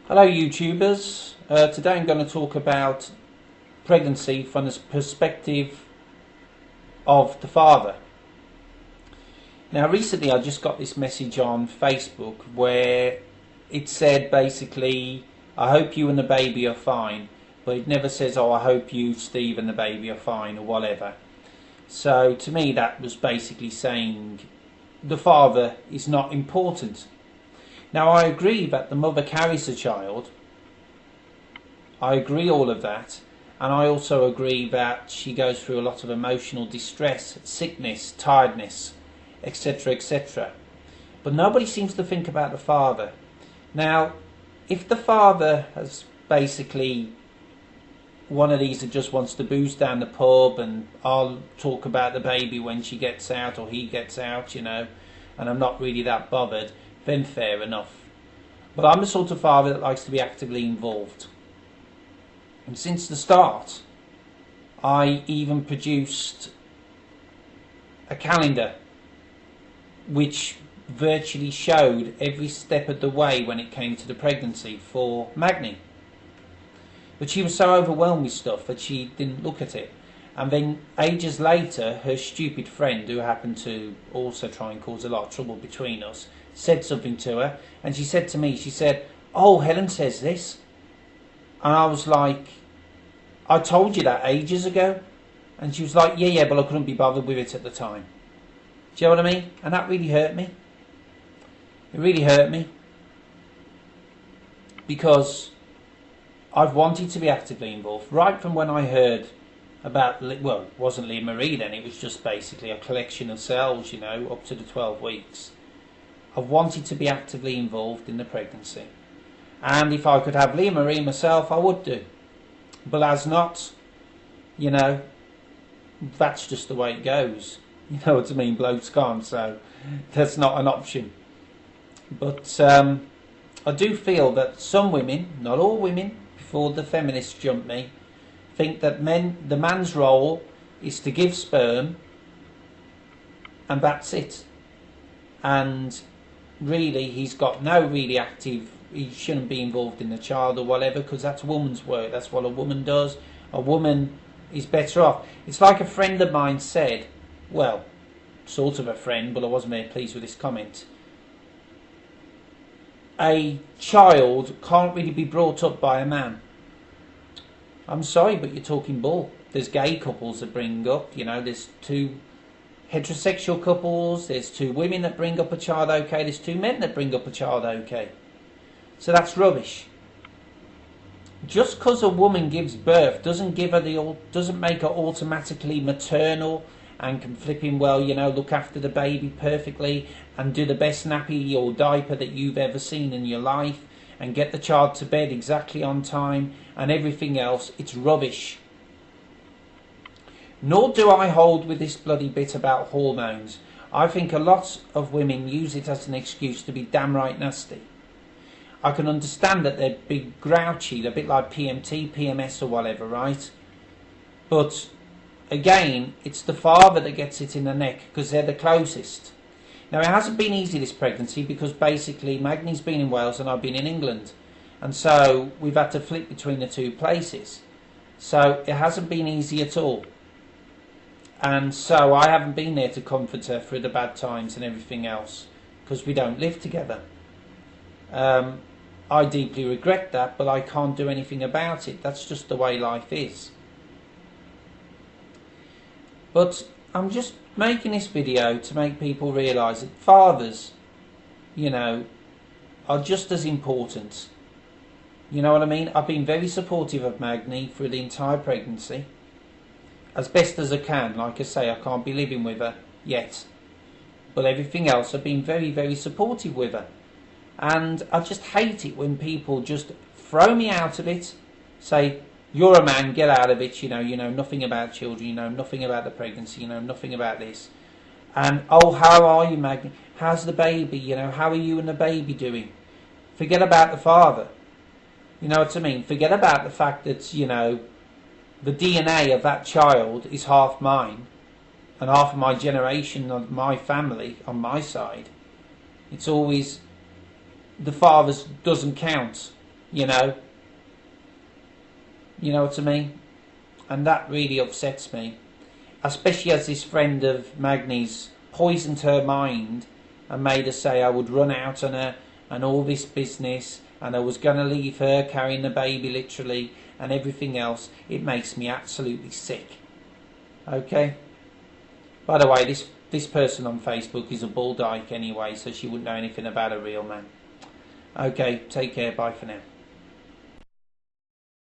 Hello YouTubers, today I'm going to talk about pregnancy from the perspective of the father. Now recently I just got this message on Facebook where it said basically, I hope you and the baby are fine, but it never says, oh I hope you, Steve, and the baby are fine or whatever. So to me that was basically saying the father is not important. Now I agree that the mother carries the child, I agree all of that, and I also agree that she goes through a lot of emotional distress, sickness, tiredness, etc, etc. But nobody seems to think about the father. Now, if the father has basically one of these that just wants to booze down the pub and I'll talk about the baby when she gets out or he gets out, you know, and I'm not really that bothered, then fair enough. But I'm the sort of father that likes to be actively involved. And since the start, I even produced a calendar which virtually showed every step of the way when it came to the pregnancy for Magni. But she was so overwhelmed with stuff that she didn't look at it. And then ages later, her stupid friend, who happened to also try and cause a lot of trouble between us, said something to her, and she said to me, she said, oh, Helen says this. And I was like, I told you that ages ago. And she was like, yeah, but I couldn't be bothered with it at the time. Do you know what I mean? And that really hurt me. It really hurt me. Because I've wanted to be actively involved right from when I heard about, well, it wasn't Leah Marie then, it was just basically a collection of cells, you know, up to the 12 weeks. I've wanted to be actively involved in the pregnancy. And if I could have Leah Marie myself, I would do. But as not, you know, that's just the way it goes. You know what I mean? Blokes can't, so that's not an option. But I do feel that some women, not all women, before the feminists jump me, think that the man's role is to give sperm and that's it. And really he's got no really active, he shouldn't be involved in the child or whatever, because that's a woman's work, that's what a woman does. A woman is better off. It's like a friend of mine said, well, sort of a friend, but I wasn't very pleased with this comment. A child can't really be brought up by a man. I'm sorry, but you're talking bull. There's gay couples that bring up, you know, there's two heterosexual couples, there's two women that bring up a child okay, there's two men that bring up a child okay. So that's rubbish. Just because a woman gives birth doesn't make her automatically maternal and can flipping well, you know, look after the baby perfectly and do the best nappy or diaper that you've ever seen in your life and get the child to bed exactly on time and everything else. It's rubbish. Nor do I hold with this bloody bit about hormones. I think a lot of women use it as an excuse to be damn right nasty. I can understand that they're big grouchy, they're a bit like PMT, PMS or whatever, right? But again, it's the father that gets it in the neck because they're the closest. Now it hasn't been easy this pregnancy because basically Magni's been in Wales and I've been in England. And so we've had to flip between the two places. So it hasn't been easy at all. And so I haven't been there to comfort her through the bad times and everything else because we don't live together. I deeply regret that, but I can't do anything about it. That's just the way life is. But I'm just making this video to make people realise that fathers, you know, are just as important. You know what I mean? I've been very supportive of Magni through the entire pregnancy. As best as I can. Like I say, I can't be living with her yet. But everything else, I've been very, very supportive with her. And I just hate it when people just throw me out of it, say, you're a man, get out of it, you know nothing about children, you know nothing about the pregnancy, you know nothing about this. And, oh, how are you, Magni? How's the baby? You know, how are you and the baby doing? Forget about the father. You know what I mean? Forget about the fact that, you know, the DNA of that child is half mine and half of my generation of my family on my side. It's always the father's doesn't count. You know what I mean? And that really upsets me, especially as this friend of Magni's poisoned her mind and made her say I would run out on her and all this business, and I was going to leave her carrying the baby literally and everything else. It makes me absolutely sick. Okay? By the way, this person on Facebook is a bull dyke anyway, so she wouldn't know anything about a real man. Okay, take care, bye for now.